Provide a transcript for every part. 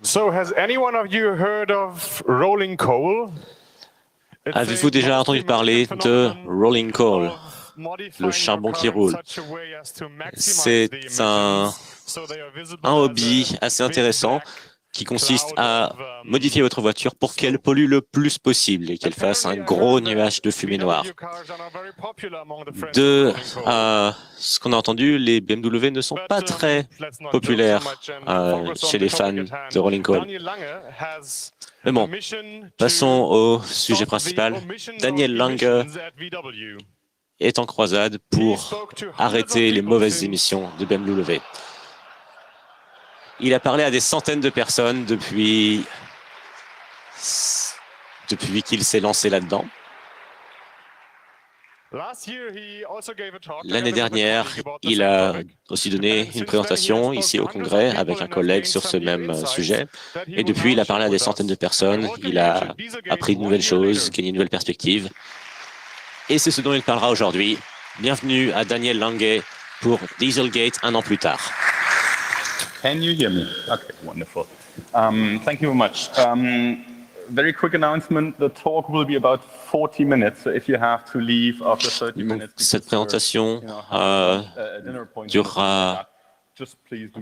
So, has anyone of you heard of rolling coal? Avez-vous déjà entendu parler de rolling coal, le charbon qui roule? C'est un hobby assez intéressant qui consiste à modifier votre voiture pour qu'elle pollue le plus possible et qu'elle fasse un gros nuage de fumée noire. De ce qu'on a entendu, les BMW ne sont pas très populaires chez les fans de rolling coal. Mais bon, passons au sujet principal. Daniel Lange est en croisade pour arrêter les mauvaises émissions de BMW. Il a parlé à des centaines de personnes depuis qu'il s'est lancé là-dedans. L'année dernière, il a aussi donné une présentation ici au Congrès avec un collègue sur ce même sujet. Et depuis, il a parlé à des centaines de personnes. Il a appris de nouvelles choses, gagné de nouvelles perspectives. Et c'est ce dont il parlera aujourd'hui. Bienvenue à Daniel Lange pour Dieselgate un an plus tard. Can you hear me? Okay, wonderful. Thank you very much. Very quick announcement, the talk will be about 40 minutes, so if you have to leave after 30 minutes... Cette présentation durera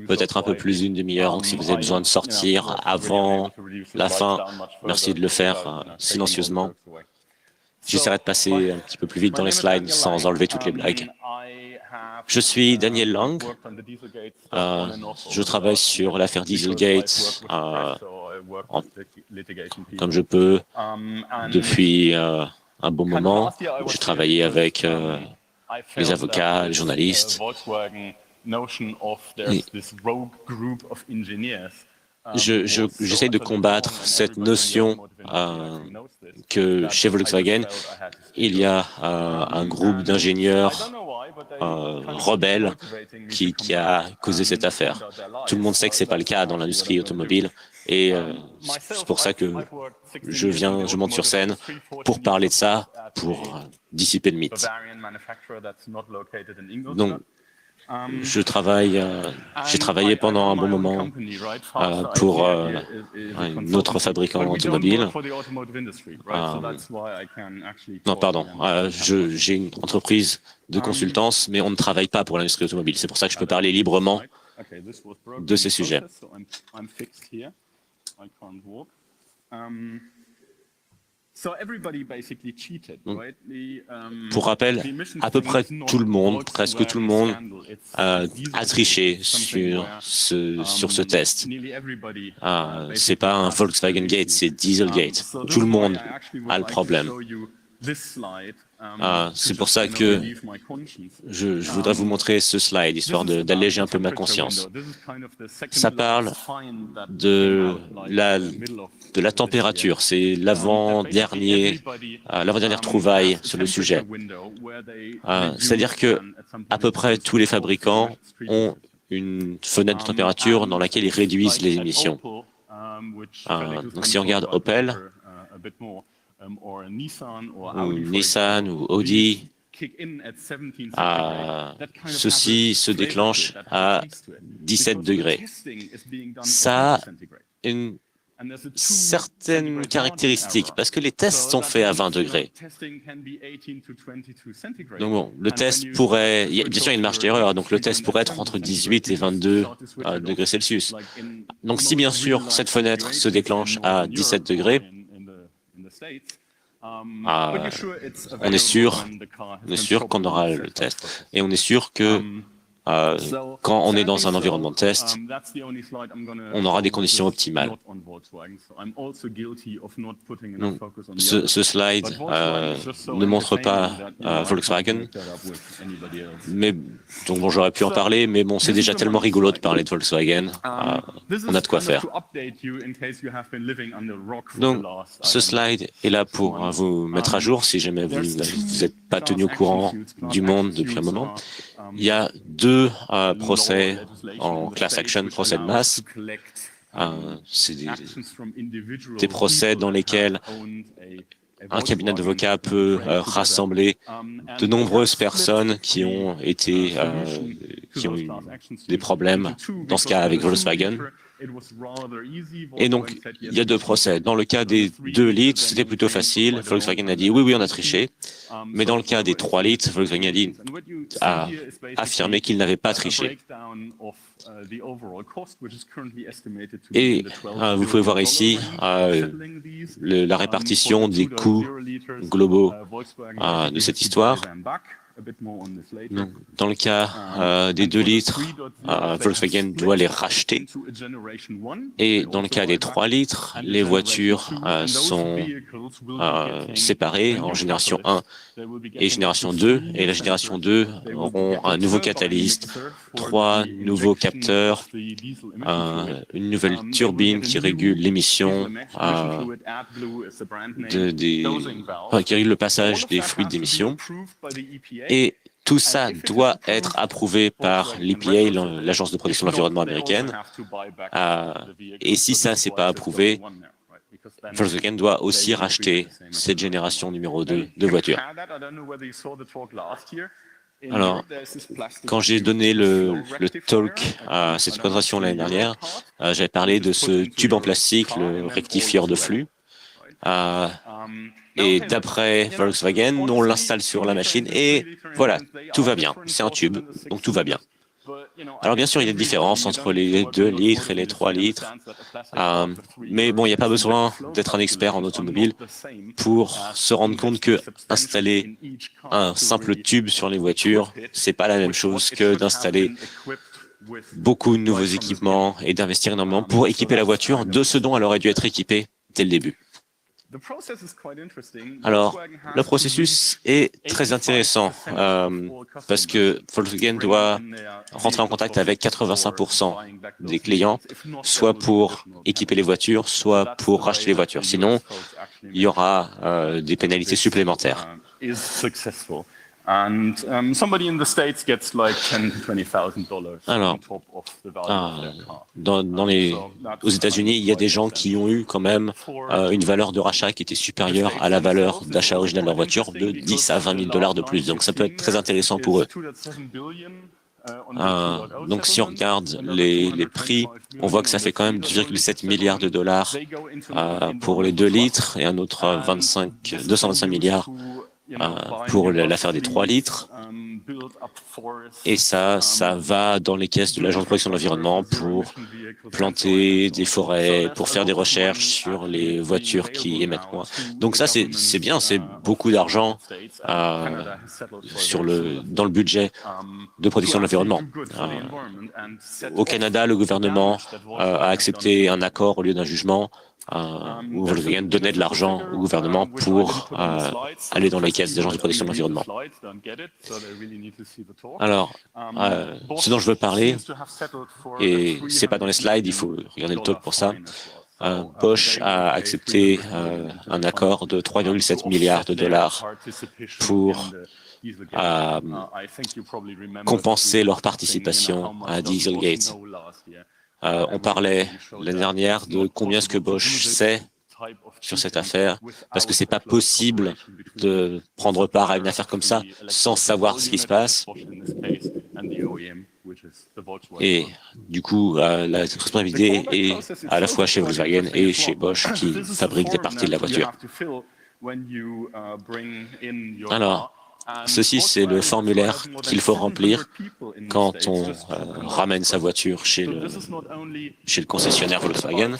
peut-être un peu plus d'une demi-heure, donc si vous avez besoin de sortir avant la fin, merci de le faire silencieusement. J'essaierai de passer un petit peu plus vite dans les slides sans enlever toutes les blagues. Je suis Daniel Lange. Je travaille sur l'affaire Dieselgate comme je peux depuis un bon moment. J'ai travaillé avec les avocats, les journalistes. J'essaie de combattre cette notion que chez Volkswagen, il y a un groupe d'ingénieurs rebelles qui a causé cette affaire. Tout le monde sait que ce n'est pas le cas dans l'industrie automobile et c'est pour ça que je monte sur scène pour parler de ça, pour dissiper le mythe. Donc, j'ai travaillé pendant un bon moment pour un autre fabricant automobile. Non, pardon, j'ai une entreprise de consultance, mais on ne travaille pas pour l'industrie automobile. C'est pour ça que je peux parler librement de ces sujets. Pour rappel, à peu près tout le monde, presque tout le monde, a triché sur ce test. C'est pas un Volkswagen Gate, c'est Dieselgate. Tout le monde a le problème. C'est pour ça que je voudrais vous montrer ce slide, histoire d'alléger un peu ma conscience. Ça parle de la température. C'est l'avant-dernière trouvaille sur le sujet. C'est-à-dire que à peu près tous les fabricants ont une fenêtre de température dans laquelle ils réduisent les émissions. Donc si on regarde Opel, ou Nissan ou Audi, ceci se déclenche à 17 degrés. Ça a une certaine caractéristique, parce que les tests sont faits à 20 degrés. Donc bon, le test pourrait, bien sûr il y a une marge d'erreur, donc le test pourrait être entre 18 et 22 degrés Celsius. Donc si bien sûr cette fenêtre se déclenche à 17 degrés, on est sûr qu'on aura le test. Et on est sûr que quand on est dans un environnement de test, on aura des conditions optimales. Donc, ce slide ne montre pas Volkswagen, mais donc bon, j'aurais pu en parler, mais bon, c'est déjà tellement rigolo de parler de Volkswagen, on a de quoi faire. Donc, ce slide est là pour vous mettre à jour si jamais vous n'êtes pas tenu au courant du monde depuis un moment. Il y a deux procès en class action, procès de masse. C'est des procès dans lesquels un cabinet d'avocats peut rassembler de nombreuses personnes qui ont eu des problèmes, dans ce cas avec Volkswagen. Et donc, il y a deux procès. Dans le cas des 2 litres, c'était plutôt facile. Volkswagen a dit oui, on a triché. Mais dans le cas des 3 litres, Volkswagen a affirmé qu'il n'avait pas triché. Et vous pouvez voir ici la répartition des coûts globaux de cette histoire. Donc, dans le cas des 2 litres, Volkswagen doit les racheter. Et dans le cas des 3 litres, les voitures sont séparées en génération 1 et génération 2. Et la génération 2 auront un nouveau catalyste, 3 nouveaux capteurs, une nouvelle turbine qui régule l'émission, qui régule le passage des fluides d'émission. Et tout ça doit être approuvé par l'EPA, l'Agence de protection de l'environnement américaine. Et si ça, c'est pas approuvé, Volkswagen doit aussi racheter cette génération numéro 2 de voitures. Alors, quand j'ai donné le talk à cette présentation l'année dernière, j'avais parlé de ce tube en plastique, le rectifieur de flux. Et d'après Volkswagen, on l'installe sur la machine et voilà, tout va bien. C'est un tube, donc tout va bien. Alors bien sûr, il y a des différences entre les 2 litres et les 3 litres. Mais bon, il n'y a pas besoin d'être un expert en automobile pour se rendre compte que installer un simple tube sur les voitures, c'est pas la même chose que d'installer beaucoup de nouveaux équipements et d'investir énormément pour équiper la voiture de ce dont elle aurait dû être équipée dès le début. Alors, le processus est très intéressant parce que Volkswagen doit rentrer en contact avec 85% des clients, soit pour équiper les voitures, soit pour racheter les voitures. Sinon, il y aura des pénalités supplémentaires. And somebody in the States gets like $10,000 to $20,000 Alors, on top of the value of their car. aux États-Unis, il y a des gens qui ont eu quand même une valeur de rachat qui était supérieure à la valeur d'achat original de leur voiture de 10 à 20 000 $ de plus. Donc, ça peut être très intéressant pour eux. Donc, si on regarde les prix, on voit que ça fait quand même 2,7 milliards de dollars pour les 2 litres et un autre 225 milliards pour l'affaire des 3 litres. Et ça va dans les caisses de l'Agence de protection de l'environnement pour planter des forêts, pour faire des recherches sur les voitures qui émettent moins. Donc ça, c'est bien, c'est beaucoup d'argent dans le budget de protection de l'environnement. Au Canada, le gouvernement a accepté un accord au lieu d'un jugement où Volkswagen donnait de l'argent au gouvernement pour aller dans les caisses des agences de protection de l'environnement. Alors, ce dont je veux parler, et c'est pas dans les slides, il faut regarder le talk pour ça, Bosch a accepté un accord de 3,7 milliards de dollars pour compenser leur participation à Dieselgate. On parlait l'année dernière de combien est-ce que Bosch sait sur cette affaire, parce que c'est pas possible de prendre part à une affaire comme ça sans savoir ce qui se passe. Et du coup, la responsabilité est à la fois chez Volkswagen et chez Bosch qui fabriquent des parties de la voiture. Alors, ceci, c'est le formulaire qu'il faut remplir quand on ramène sa voiture chez le concessionnaire Volkswagen.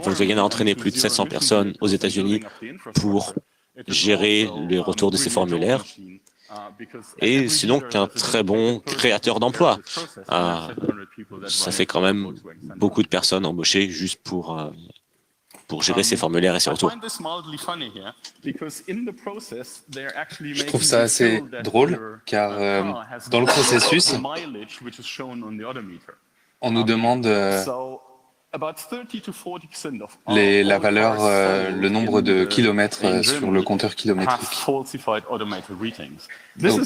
Volkswagen a entraîné plus de 700 personnes aux États-Unis pour gérer le retour de ces formulaires. Et c'est donc un très bon créateur d'emplois. Ça fait quand même beaucoup de personnes embauchées juste pour gérer ces formulaires et ces retours. Je trouve ça assez drôle, car dans le processus, on nous demande la valeur, le nombre de kilomètres sur le compteur kilométrique. Donc,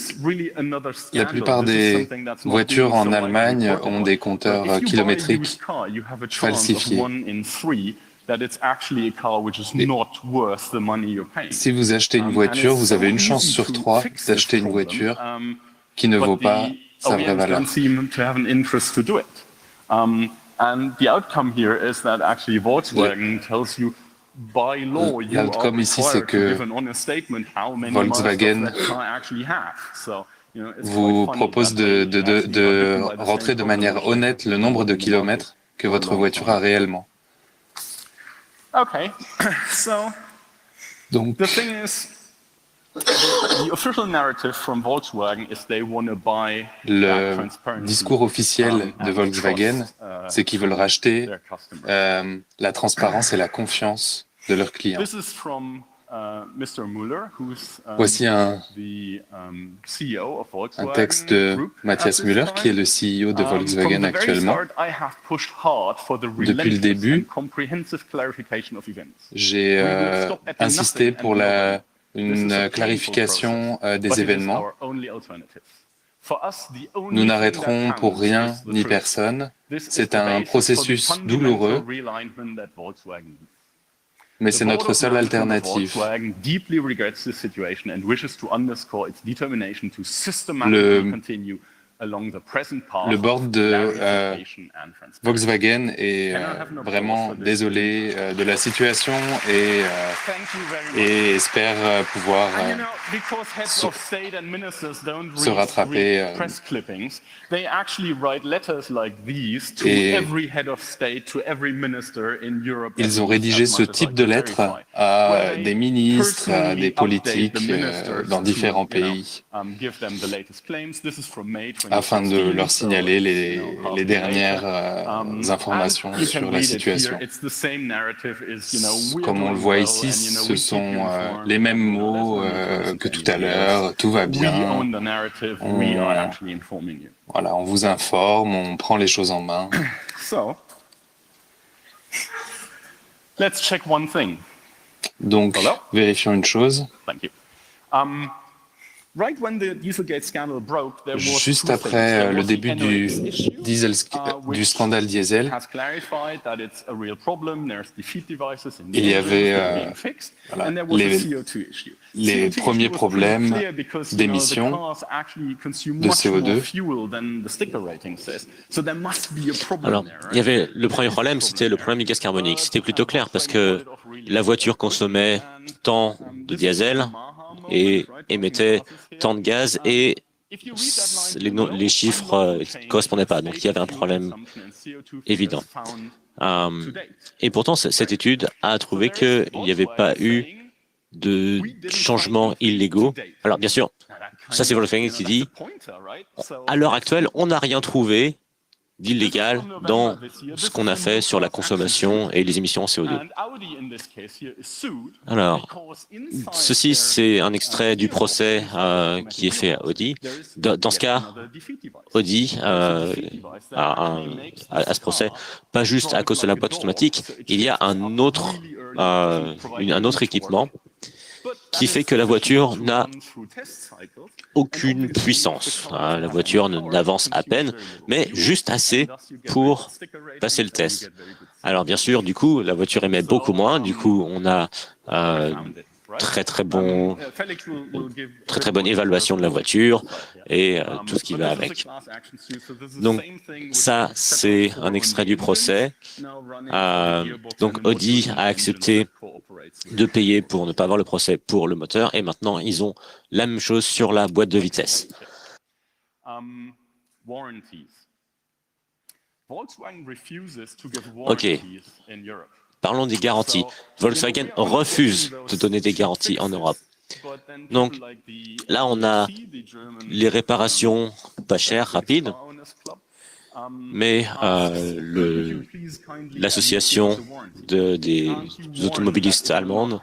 la plupart des voitures en Allemagne ont des compteurs kilométriques falsifiés. Si vous achetez une voiture, vous avez une chance sur 3 d'acheter une voiture qui ne vaut pas sa vraie valeur. And the outcome here is that actually Volkswagen tells you by law you are L'outcome ici, c'est required to que give an honest statement how many Volkswagen miles does that car actually have. So, vous propose de rentrer de manière honnête le nombre de kilomètres que votre voiture a réellement. Okay, so Donc, the thing is, the official narrative from Volkswagen is they want to buy that le transparency, discours officiel de and Volkswagen, trust, c'est qu'ils veulent racheter their customers. la transparence et la confiance de leurs clients. This is from Mr. Muller, who's Voici the CEO of un Volkswagen texte de Group Matthias at this Müller, time. qui est le CEO de Volkswagen From the very actuellement. start, I have pushed hard for the Depuis le relentless début, and comprehensive clarification of events. J'ai insisté pour une clarification des événements. Nous n'arrêterons pour rien ni personne. C'est un processus douloureux, mais c'est notre seule alternative. Le board de Volkswagen est vraiment désolé de la situation et espère pouvoir se rattraper. Et ils ont rédigé ce type de lettres à des ministres, à des politiques dans différents pays, afin de leur signaler les dernières informations sur la situation. Comme on le voit ici, ce sont les mêmes mots que tout à l'heure, tout va bien. Voilà, on vous informe, on prend les choses en main. Let's check one thing. Donc, vérifions une chose. Thank you. Right when the Dieselgate scandal broke, there was Juste two après things. There le was the début du, NOx issue, du scandale diesel, has clarified that it's a real problem. There's defeat devices in the il y engines avait that are being fixed, and there was a CO2 issue. les CO2 premiers issue was problèmes pretty clear because, d'émissions the cars actually consume de much more CO2. fuel than the sticker rating says. So there must be a problem Alors, there, il y avait le premier problème, c'était le problème du gaz carbonique. C'était plutôt clair parce que la voiture consommait tant de diesel et émettait tant de gaz et les chiffres ne correspondaient pas. Donc, il y avait un problème évident. Et pourtant, cette étude a trouvé qu'il n'y avait pas eu de changements illégaux. Alors, bien sûr, ça c'est Volkswagen qui dit, à l'heure actuelle, on n'a rien trouvé d'illégal dans ce qu'on a fait sur la consommation et les émissions en CO2. Alors, ceci, c'est un extrait du procès qui est fait à Audi. Dans ce cas, Audi a ce procès, pas juste à cause de la boîte automatique, il y a un autre équipement qui fait que la voiture n'a aucune puissance. La voiture n'avance à peine, mais juste assez pour passer le test. Alors bien sûr, du coup, la voiture émet beaucoup moins. Du coup, on a très bonne évaluation de la voiture et tout ce qui va avec. Donc ça, c'est un extrait du procès. Donc Audi a accepté de payer pour ne pas avoir le procès pour le moteur et maintenant ils ont la même chose sur la boîte de vitesse. Ok. Parlons des garanties. Volkswagen refuse de donner des garanties en Europe. Donc là, on a les réparations pas chères, rapides, mais l'association des automobilistes allemandes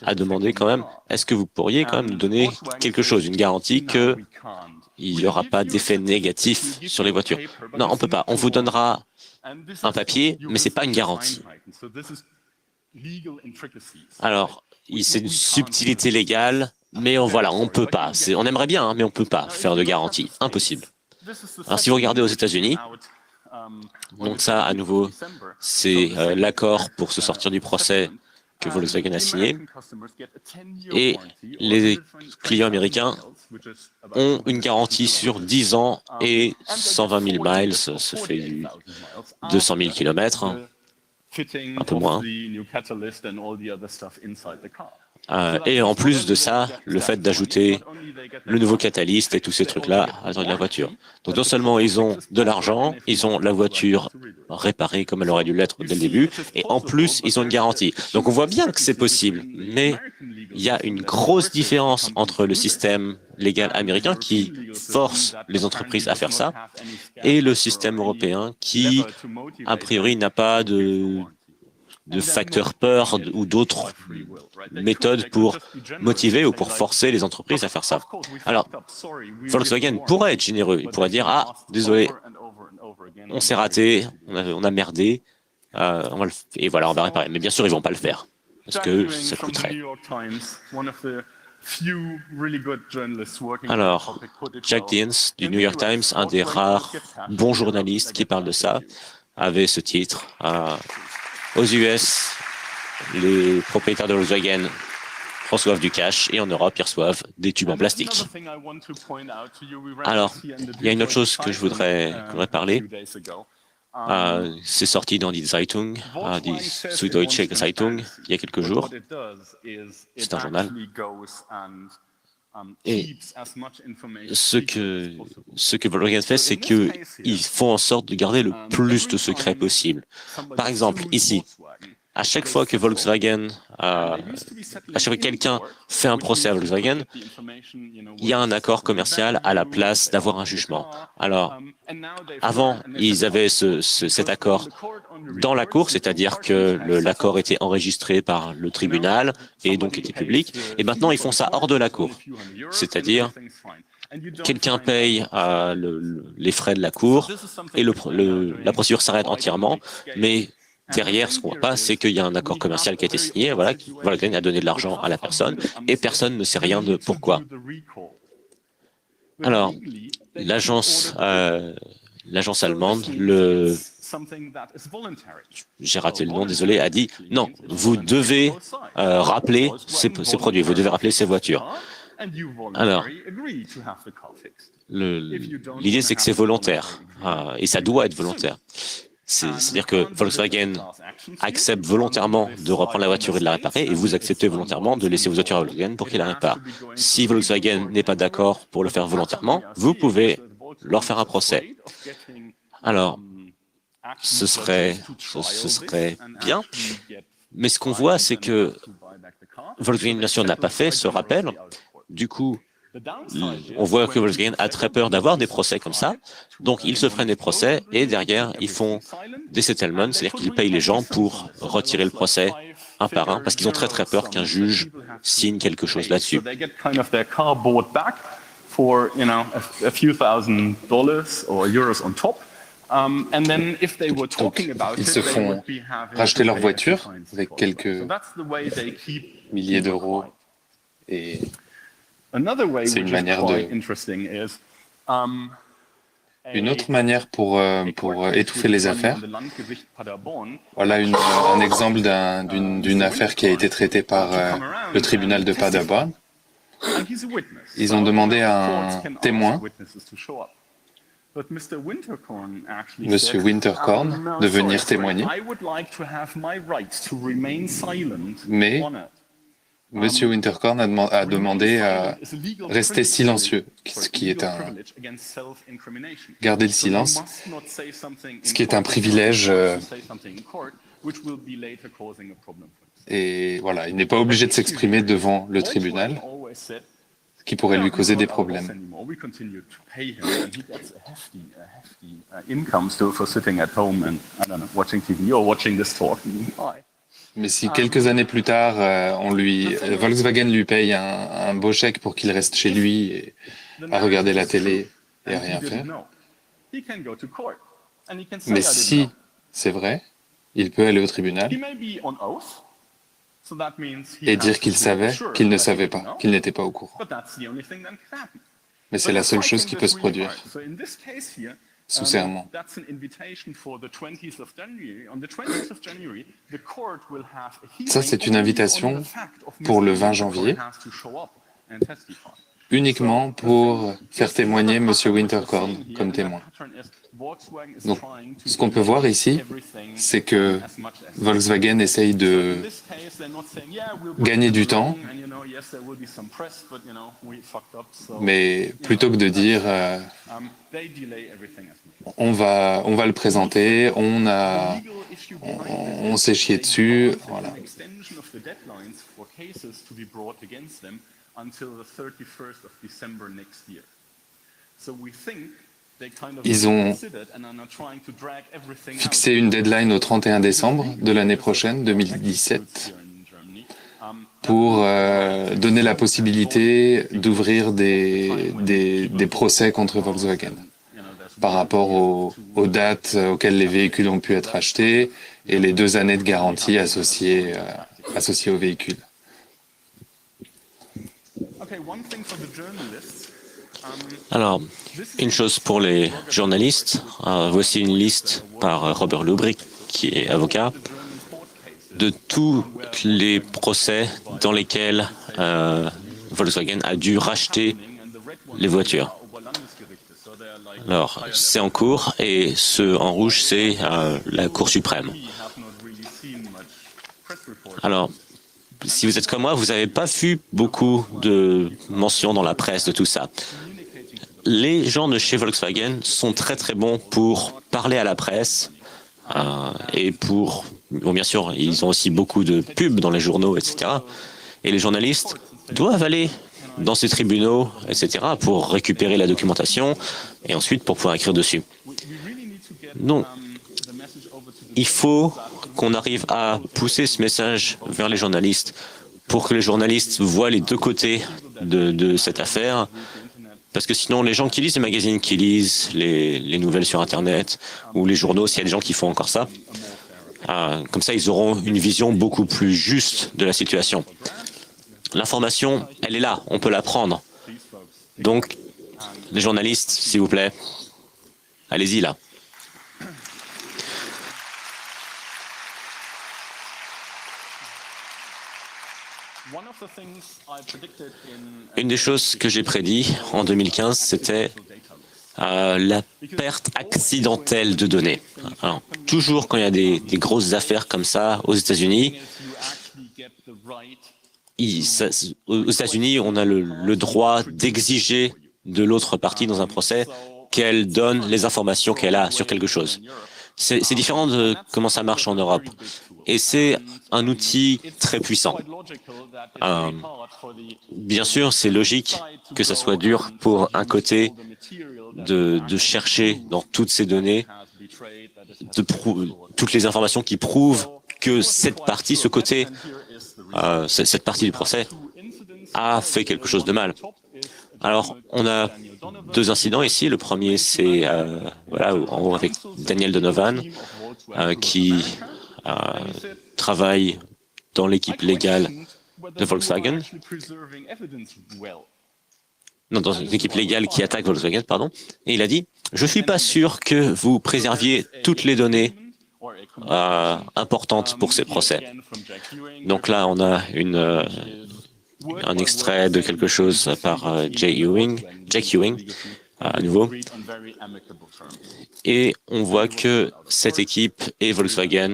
a demandé quand même, est-ce que vous pourriez quand même nous donner quelque chose, une garantie qu'il n'y aura pas d'effet négatif sur les voitures? Non, on ne peut pas. On vous donnera un papier, mais ce n'est pas une garantie. Alors, c'est une subtilité légale, mais voilà, on ne peut pas. On aimerait bien, hein, mais on ne peut pas faire de garantie. Impossible. Alors, si vous regardez aux États-Unis, donc ça, à nouveau, c'est l'accord pour se sortir du procès que Volkswagen a signé, et les clients américains ont une garantie sur 10 ans et 120 000 miles, ça fait du 200 000 km, un peu moins. Et en plus de ça, le fait d'ajouter le nouveau catalyste et tous ces trucs-là à la voiture. Donc non seulement ils ont de l'argent, ils ont la voiture réparée comme elle aurait dû l'être dès le début, et en plus ils ont une garantie. Donc on voit bien que c'est possible, mais il y a une grosse différence entre le système légal américain qui force les entreprises à faire ça et le système européen qui, a priori, n'a pas de facteurs peur ou d'autres méthodes pour motiver ou pour forcer les entreprises à faire ça. Alors, Volkswagen pourrait être généreux. Il pourrait dire « Ah, désolé, on s'est raté, on a merdé, et voilà, on va réparer. » Mais bien sûr, ils ne vont pas le faire, parce que ça coûterait. Alors, Jack Deans du New York Times, un des rares bons journalistes qui parle de ça, avait ce titre. Aux US, les propriétaires de Volkswagen reçoivent du cash et en Europe, ils reçoivent des tubes en plastique. Alors, il y a une autre chose que je voudrais parler. C'est sorti dans Die Zeitung, die Süddeutsche Zeitung, il y a quelques jours. C'est un journal. Et ce que Volkswagen fait, c'est qu'ils font en sorte de garder le plus de secrets possible. Par exemple, ici, à chaque fois que quelqu'un fait un procès à Volkswagen, il y a un accord commercial à la place d'avoir un jugement. Alors, avant, ils avaient cet accord dans la cour, c'est-à-dire que l'accord était enregistré par le tribunal et donc était public, et maintenant ils font ça hors de la cour, c'est-à-dire quelqu'un paye les frais de la cour et la procédure s'arrête entièrement, mais derrière, ce qu'on voit pas, c'est qu'il y a un accord commercial qui a été signé, voilà, Volkswagen a donné de l'argent à la personne, et personne ne sait rien de pourquoi. Alors, l'agence allemande, j'ai raté le nom, désolé, a dit non, vous devez rappeler ces produits, vous devez rappeler ces voitures. Alors, l'idée c'est que c'est volontaire, et ça doit être volontaire. C'est-à-dire que Volkswagen accepte volontairement de reprendre la voiture et de la réparer, et vous acceptez volontairement de laisser vos voitures à Volkswagen pour qu'il la répare. Si Volkswagen n'est pas d'accord pour le faire volontairement, vous pouvez leur faire un procès. Alors, ce serait bien, mais ce qu'on voit, c'est que Volkswagen, bien sûr, n'a pas fait ce rappel. Du coup, on voit que Volkswagen a très peur d'avoir des procès comme ça, donc ils se prennent des procès et derrière ils font des settlements, c'est-à-dire qu'ils payent les gens pour retirer le procès un par un, parce qu'ils ont très très peur qu'un juge signe quelque chose là-dessus. Donc, ils se font racheter leur voiture avec quelques milliers d'euros et c'est une manière Une autre manière pour étouffer les affaires. Voilà un exemple d'une affaire qui a été traitée par le tribunal de Paderborn. Ils ont demandé à un témoin, Monsieur Winterkorn, de venir témoigner, mais Monsieur Winterkorn a demandé à rester silencieux, ce qui est garder le silence, ce qui est un privilège. Et voilà, il n'est pas obligé de s'exprimer devant le tribunal, ce qui pourrait lui causer des problèmes. Mais si quelques années plus tard, Volkswagen lui paye un beau chèque pour qu'il reste chez lui et à regarder la télé et à rien faire. Mais si c'est vrai, il peut aller au tribunal et dire qu'il savait, qu'il ne savait pas, qu'il n'était pas au courant. Mais c'est la seule chose qui peut se produire. sous serment. Ça, c'est une invitation pour le 20 janvier, uniquement pour faire témoigner M. Winterkorn comme témoin. Donc, ce qu'on peut voir ici, c'est que Volkswagen essaye de gagner du temps, mais plutôt que de dire on va le présenter, on s'est chié dessus, voilà. Ils ont fixé une deadline au 31 décembre de l'année prochaine, 2017, pour donner la possibilité d'ouvrir des procès contre Volkswagen par rapport aux dates auxquelles les véhicules ont pu être achetés et les 2 années de garantie associées au véhicule. Alors, une chose pour les journalistes, voici une liste par Robert Lubrick, qui est avocat, de tous les procès dans lesquels Volkswagen a dû racheter les voitures. Alors, c'est en cours, et ce en rouge, c'est la Cour suprême. Alors, si vous êtes comme moi, vous n'avez pas vu beaucoup de mentions dans la presse de tout ça. Les gens de chez Volkswagen sont très très bons pour parler à la presse et pour... Bon, bien sûr, ils ont aussi beaucoup de pubs dans les journaux, etc. Et les journalistes doivent aller dans ces tribunaux, etc. pour récupérer la documentation et ensuite pour pouvoir écrire dessus. Donc, il faut qu'on arrive à pousser ce message vers les journalistes pour que les journalistes voient les deux côtés de cette affaire. Parce que sinon, les gens qui lisent les magazines, qui lisent les nouvelles sur Internet ou les journaux, s'il y a des gens qui font encore ça, comme ça, ils auront une vision beaucoup plus juste de la situation. L'information, elle est là, on peut la prendre. Donc, les journalistes, s'il vous plaît, allez-y là. Une des choses que j'ai prédit en 2015, c'était la perte accidentelle de données. Alors, toujours quand il y a des grosses affaires comme ça aux États-Unis, aux États-Unis, on a le droit d'exiger de l'autre partie dans un procès qu'elle donne les informations qu'elle a sur quelque chose. C'est différent de comment ça marche en Europe. Et c'est un outil très puissant. Bien sûr, c'est logique que ça soit dur pour un côté de chercher dans toutes ces données toutes les informations qui prouvent que cette partie, ce côté, cette partie du procès a fait quelque chose de mal. Alors, on a deux incidents ici. Le premier, c'est voilà, en haut avec Daniel Donovan, qui travaille dans l'équipe légale de Volkswagen. Non, dans une équipe légale qui attaque Volkswagen, pardon. Et il a dit, je ne suis pas sûr que vous préserviez toutes les données importantes pour ces procès. Donc là, on a un extrait de quelque chose par Jack Ewing, à nouveau. Et on voit que cette équipe et Volkswagen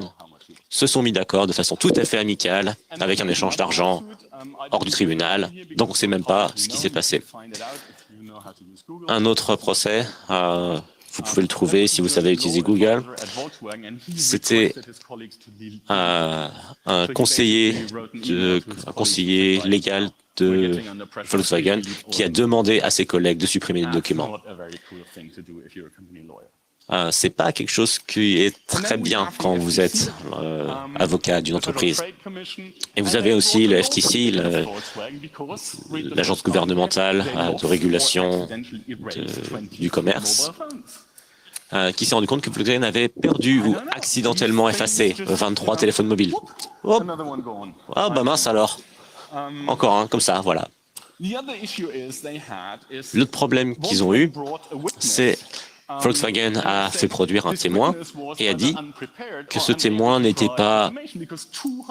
se sont mis d'accord de façon tout à fait amicale, avec un échange d'argent hors du tribunal, donc on ne sait même pas ce qui s'est passé. Un autre procès, vous pouvez le trouver si vous savez utiliser Google, c'était un conseiller légal de Volkswagen qui a demandé à ses collègues de supprimer les documents. C'est pas quelque chose qui est très bien quand vous êtes avocat d'une entreprise. Et vous avez aussi le FTC, l'agence gouvernementale de régulation du commerce, qui s'est rendu compte que Volkswagen avait perdu ou accidentellement effacé 23 téléphones mobiles. Oh. Ah bah mince alors. Encore un, comme ça, voilà. L'autre problème qu'ils ont eu, c'est Volkswagen a fait produire un témoin et a dit que ce témoin n'était pas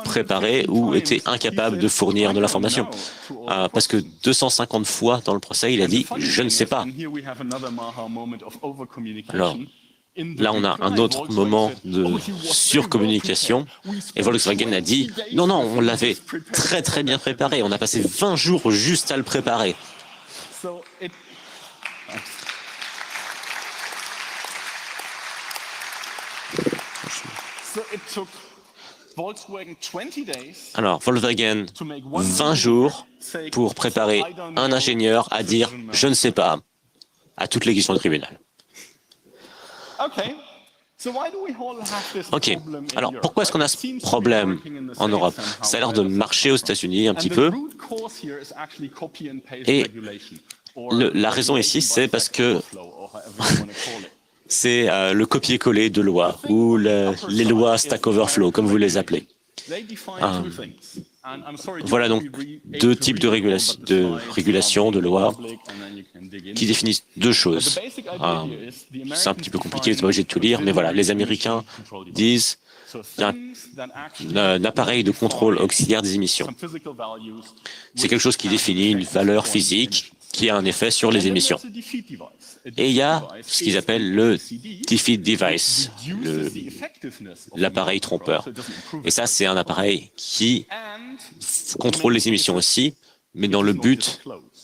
préparé ou était incapable de fournir de l'information. Parce que 250 fois dans le procès, il a dit « je ne sais pas ». Alors, là, on a un autre moment de surcommunication et Volkswagen a dit « non, non, on l'avait très très bien préparé, on a passé 20 jours juste à le préparer ». Alors, Volkswagen, 20 jours pour préparer un ingénieur à dire « je ne sais pas » à toutes les questions du tribunal. Ok, alors pourquoi est-ce qu'on a ce problème en Europe? Ça a l'air de marcher aux États-Unis un petit peu. Et la raison ici, c'est parce que c'est le copier-coller de lois, ou les lois Stack Overflow, comme vous les appelez. Voilà donc deux types de régulation, de lois, qui définissent deux choses. C'est un petit peu compliqué, vous n'êtes pas obligé de tout lire, mais voilà, les Américains disent un appareil de contrôle auxiliaire des émissions. C'est quelque chose qui définit une valeur physique qui a un effet sur les émissions. Et il y a ce qu'ils appellent le defeat device, l'appareil trompeur. Et ça, c'est un appareil qui contrôle les émissions aussi, mais dans le but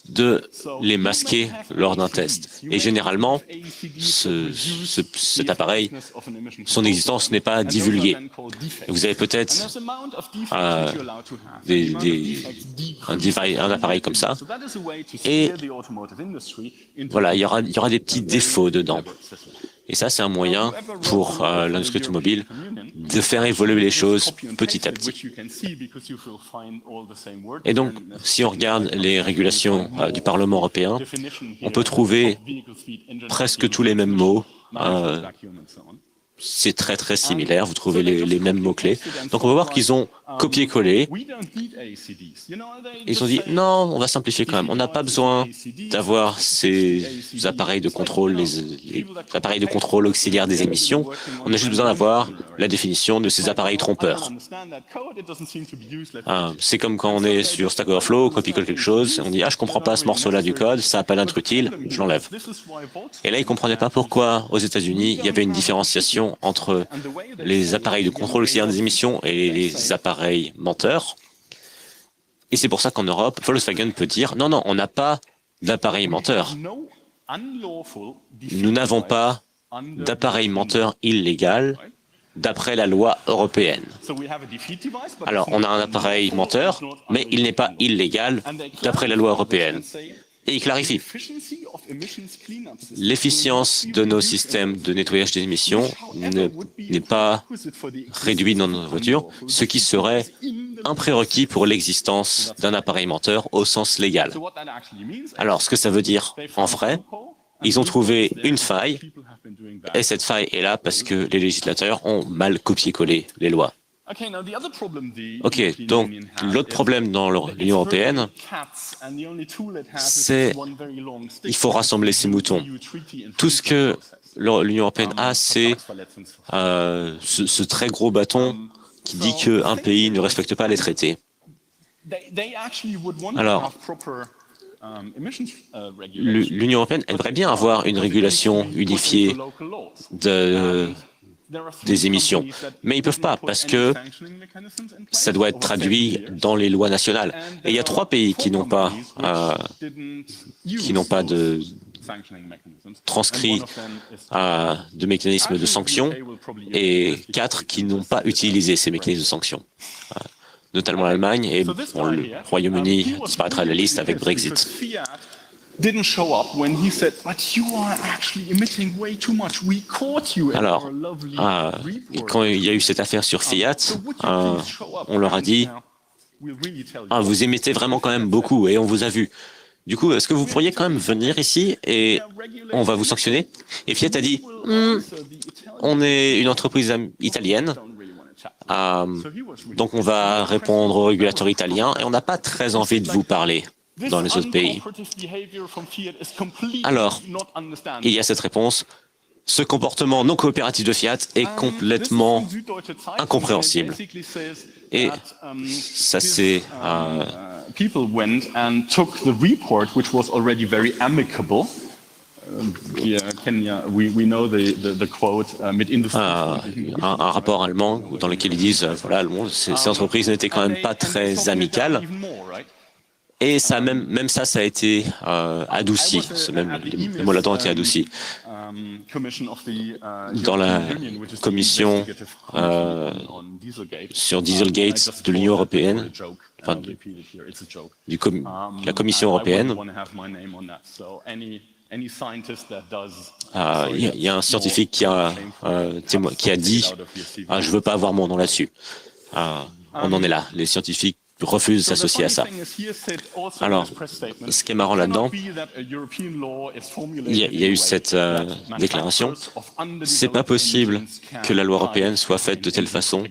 de les masquer lors d'un test. Et généralement, cet appareil, son existence n'est pas divulguée. Vous avez peut-être un appareil comme ça, et voilà, il y aura des petits défauts dedans. Et ça, c'est un moyen pour l'industrie automobile de faire évoluer les choses petit à petit. Et donc, si on regarde les régulations du Parlement européen, on peut trouver presque tous les mêmes mots. C'est très très similaire, vous trouvez les mêmes mots-clés. Donc on va voir qu'ils ont copié-collé. Ils ont dit non, on va simplifier quand même. On n'a pas besoin d'avoir ces appareils de contrôle, les appareils de contrôle auxiliaires des émissions. On a juste besoin d'avoir la définition de ces appareils trompeurs. C'est comme quand on est sur Stack Overflow, on copie-colle quelque chose, on dit je comprends pas ce morceau-là du code, ça n'a pas d'être utile, je l'enlève. Et là, ils comprenaient pas pourquoi aux États-Unis il y avait une différenciation entre les appareils de contrôle auxiliaire des émissions et les appareils menteurs. Et c'est pour ça qu'en Europe, Volkswagen peut dire non, non, on n'a pas d'appareil menteur. Nous n'avons pas d'appareil menteur illégal d'après la loi européenne. Alors, on a un appareil menteur, mais il n'est pas illégal d'après la loi européenne. Et il clarifie. L'efficience de nos systèmes de nettoyage des émissions n'est pas réduite dans nos voitures, ce qui serait un prérequis pour l'existence d'un appareil menteur au sens légal. Alors, ce que ça veut dire en vrai, ils ont trouvé une faille, et cette faille est là parce que les législateurs ont mal copié-collé les lois. Ok, donc l'autre problème dans l'Union européenne, c'est qu'il faut rassembler ces moutons. Tout ce que l'Union européenne a, c'est ce très gros bâton qui dit qu'un pays ne respecte pas les traités. Alors, l'Union européenne aimerait bien avoir une régulation unifiée des émissions, mais ils ne peuvent pas parce que ça doit être traduit dans les lois nationales. Et il y a 3 pays qui n'ont pas de transcrit de mécanismes de sanctions et 4 qui n'ont pas utilisé ces mécanismes de sanctions, notamment l'Allemagne et le Royaume-Uni disparaîtra de la liste avec Brexit. Alors, quand il y a eu cette affaire sur Fiat, on leur a dit vous émettez vraiment quand même beaucoup et on vous a vu. Du coup, est-ce que vous pourriez quand même venir ici et on va vous sanctionner? Et Fiat a dit on est une entreprise italienne, donc on va répondre aux régulateurs italiens et on n'a pas très envie de vous parler dans les autres pays. Alors, il y a cette réponse, Ce comportement non coopératif de Fiat est complètement incompréhensible. Et ça c'est people went and took the report, which was already very amicable. Kenya, we know the quote, un rapport allemand dans lequel ils disent voilà, ces entreprises n'étaient quand même pas très amicales. Et ça, même ça a été adouci. Les mots là-dedans ont été adoucis. Dans la commission sur Dieselgate de l'Union européenne, enfin, la Commission européenne, il y a un scientifique qui a dit je ne veux pas avoir mon nom là-dessus. On en est là. Les scientifiques refusent de s'associer à ça. Alors, ce qui est marrant là-dedans, il y a eu cette déclaration. C'est pas possible que la loi européenne soit faite de telle façon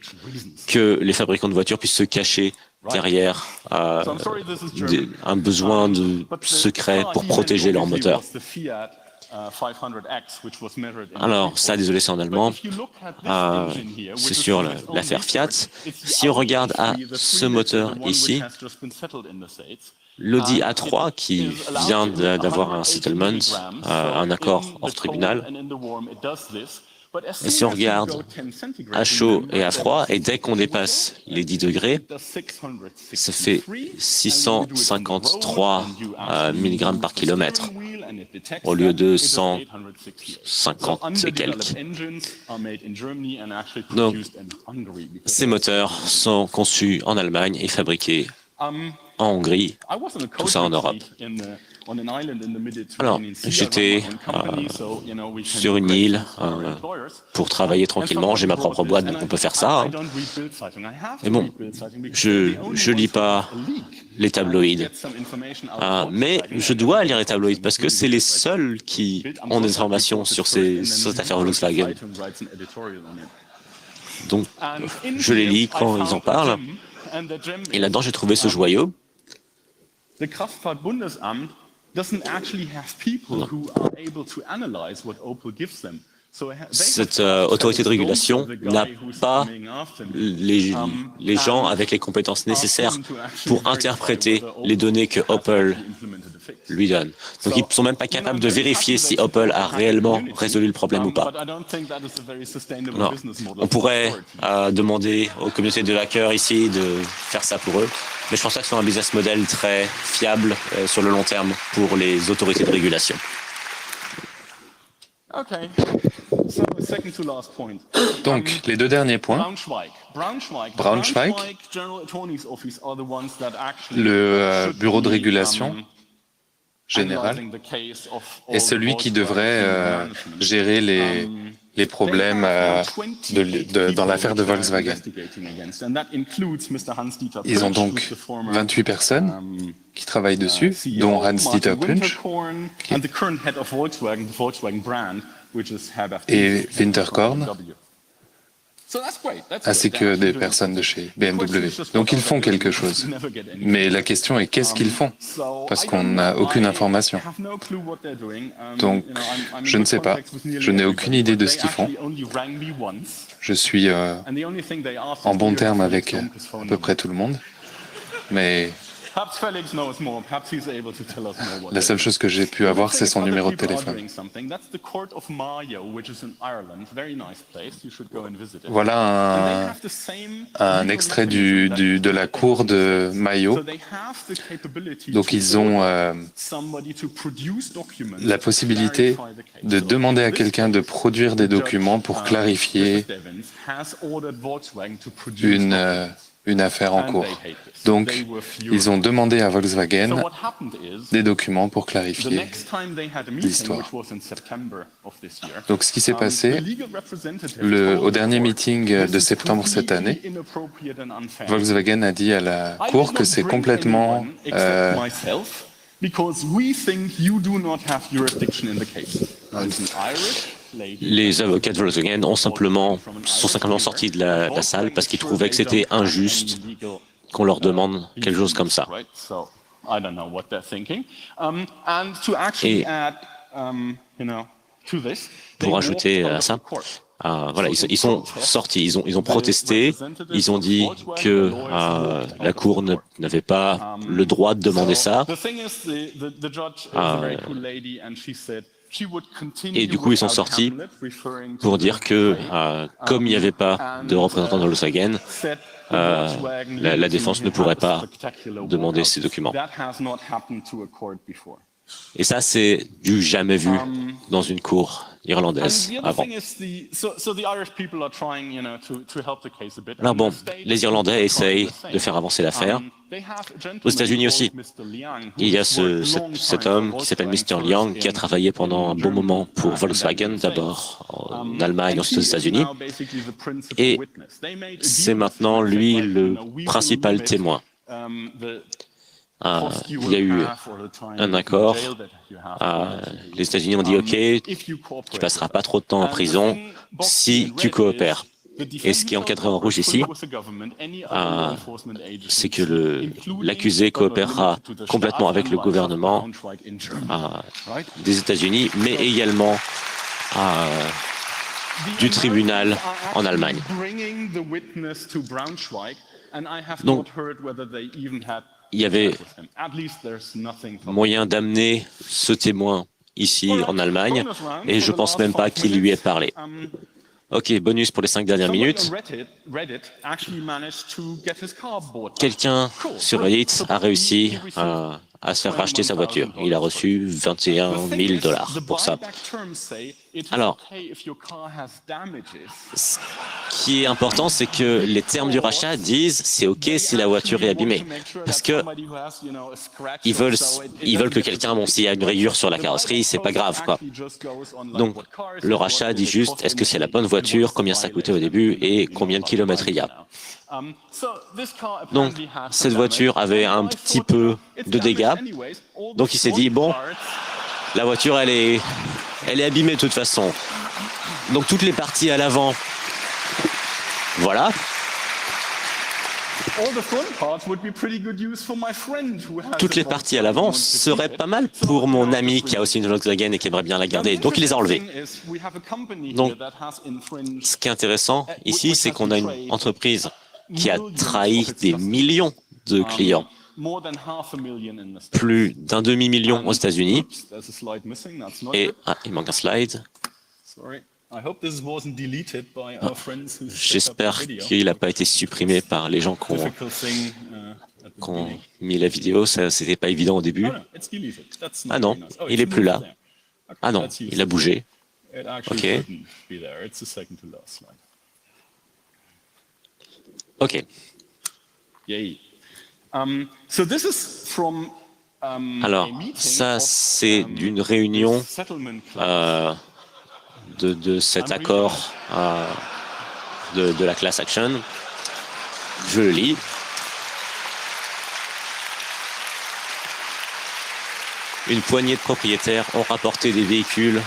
que les fabricants de voitures puissent se cacher derrière un besoin de secret pour protéger leur moteur. Alors, ça, désolé, c'est en allemand. C'est sur l'affaire Fiat. Si on regarde à ce moteur ici, l'Audi A3 qui vient d'avoir un settlement, un accord hors tribunal, et si on regarde à chaud et à froid, et dès qu'on dépasse les 10 degrés, ça fait 653 mg par kilomètre au lieu de 150 et quelques. Donc, ces moteurs sont conçus en Allemagne et fabriqués en Hongrie, tout ça en Europe. Alors, j'étais sur une île pour travailler tranquillement. J'ai ma propre boîte, donc on peut faire ça. Mais bon, je lis pas les tabloïds. Mais je dois lire les tabloïds parce que c'est les seuls qui ont des informations sur cette affaire Volkswagen. Donc, je les lis quand ils en parlent. Et là-dedans, j'ai trouvé ce joyau. Doesn't actually have people who are able to analyze what Opel gives them. Cette autorité de régulation n'a pas les gens avec les compétences nécessaires pour interpréter les données que Opel lui donne. Donc ils ne sont même pas capables de vérifier si Opel a réellement résolu le problème ou pas. Non. On pourrait demander aux communautés de hackers ici de faire ça pour eux, mais je pense pas que ce soit un business model très fiable sur le long terme pour les autorités de régulation. Donc, les deux derniers points. Braunschweig, le bureau de régulation général, est celui qui devrait gérer les problèmes dans l'affaire de Volkswagen. Ils ont donc 28 personnes qui travaillent dessus, dont Hans-Dieter Plünsch et Winterkorn, ainsi que des personnes de chez BMW. Donc ils font quelque chose. Mais la question est qu'est-ce qu'ils font? Parce qu'on n'a aucune information. Donc je ne sais pas. Je n'ai aucune idée de ce qu'ils font. Je suis en bon terme avec à peu près tout le monde. Mais la seule chose que j'ai pu avoir, c'est son numéro de téléphone. Voilà un extrait de la cour de Mayo. Donc ils ont la possibilité de demander à quelqu'un de produire des documents pour clarifier une affaire en cours. Donc, ils ont demandé à Volkswagen des documents pour clarifier l'histoire. Donc, ce qui s'est passé, au dernier meeting de septembre cette année, Volkswagen a dit à la Cour que c'est complètement les avocats de Volkswagen sont simplement sortis de la salle parce qu'ils trouvaient que c'était injuste qu'on leur demande quelque chose comme ça. Et pour ajouter à ça. Voilà, ils sont sortis, ils ont protesté, ils ont dit que la Cour n'avait pas le droit de demander ça. Et du coup, ils sont sortis pour dire que, comme il n'y avait pas de représentant de Volkswagen, la défense ne pourrait pas demander ces documents. Et ça, c'est du jamais vu dans une cour irlandaise avant. Alors bon, les Irlandais essayent de faire avancer l'affaire. Aux États-Unis aussi, il y a cet homme qui s'appelle Mr. Liang qui a travaillé pendant un bon moment pour Volkswagen, d'abord en Allemagne, ensuite aux États-Unis. Et c'est maintenant lui le principal témoin. Il y a eu un accord. Les États-Unis ont dit OK, tu passeras pas trop de temps en prison si tu coopères. Et ce qui est encadré en rouge ici, c'est que l'accusé coopérera complètement avec le gouvernement des États-Unis, mais également du tribunal en Allemagne. Donc, il y avait moyen d'amener ce témoin ici en Allemagne, et je ne pense même pas qu'il lui ait parlé. Ok, bonus pour les 5 dernières minutes. Quelqu'un sur Reddit a réussi à se faire racheter sa voiture. Il a reçu 21 000 $ pour ça. Alors, ce qui est important, c'est que les termes du rachat disent c'est OK si la voiture est abîmée. Parce que ils veulent que quelqu'un, s'il y a une rayure sur la carrosserie, c'est pas grave, quoi. Donc, le rachat dit juste est-ce que c'est la bonne voiture, combien ça coûtait au début et combien de kilomètres il y a. Donc, cette voiture avait un petit peu de dégâts. Donc, il s'est dit, bon, la voiture, elle est abîmée de toute façon. Donc, toutes les parties à l'avant, voilà. Toutes les parties à l'avant seraient pas mal pour mon ami qui a aussi une Volkswagen et qui aimerait bien la garder. Donc, il les a enlevées. Donc, ce qui est intéressant ici, c'est qu'on a une entreprise qui a trahi des millions de clients. Plus d'un demi-million aux États-Unis. Et il manque un slide. J'espère qu'il n'a pas été supprimé par les gens qui ont mis la vidéo. Ça, c'était pas évident au début. Ah non, il est plus là. Ah non, il a bougé. Ok. Ok. Alors, ça, c'est d'une réunion de cet accord de la class action. Je le lis. Une poignée de propriétaires ont rapporté des véhicules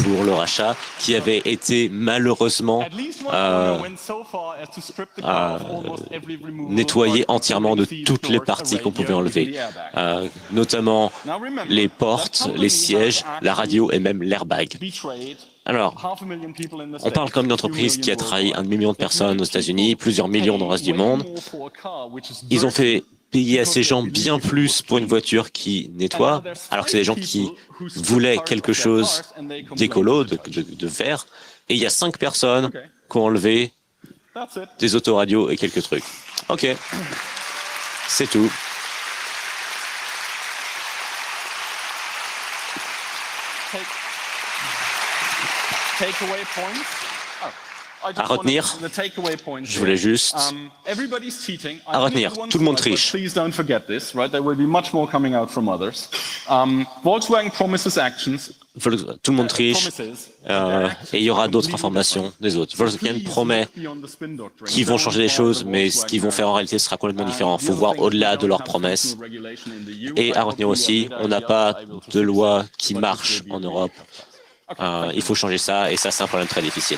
pour le rachat qui avaient été malheureusement nettoyés entièrement de toutes les parties qu'on pouvait enlever, notamment les portes, les sièges, la radio et même l'airbag. Alors, on parle comme d'une entreprise qui a trahi 1 million de personnes aux États-Unis, plusieurs millions dans le reste du monde. Ils ont fait payer à ces gens bien plus pour une voiture qui nettoie, alors que c'est des gens qui voulaient quelque chose d'écolo, de vert. Et il y a 5 personnes qui ont enlevé des autoradios et quelques trucs. Ok, c'est tout. À retenir, je voulais juste à retenir, tout le monde triche. Tout le monde triche et il y aura d'autres informations des autres. Volkswagen promet qu'ils vont changer les choses, mais ce qu'ils vont faire en réalité sera complètement différent. Il faut voir au-delà de leurs promesses. Et à retenir aussi, on n'a pas de loi qui marche en Europe. Il faut changer ça et ça, c'est un problème très difficile.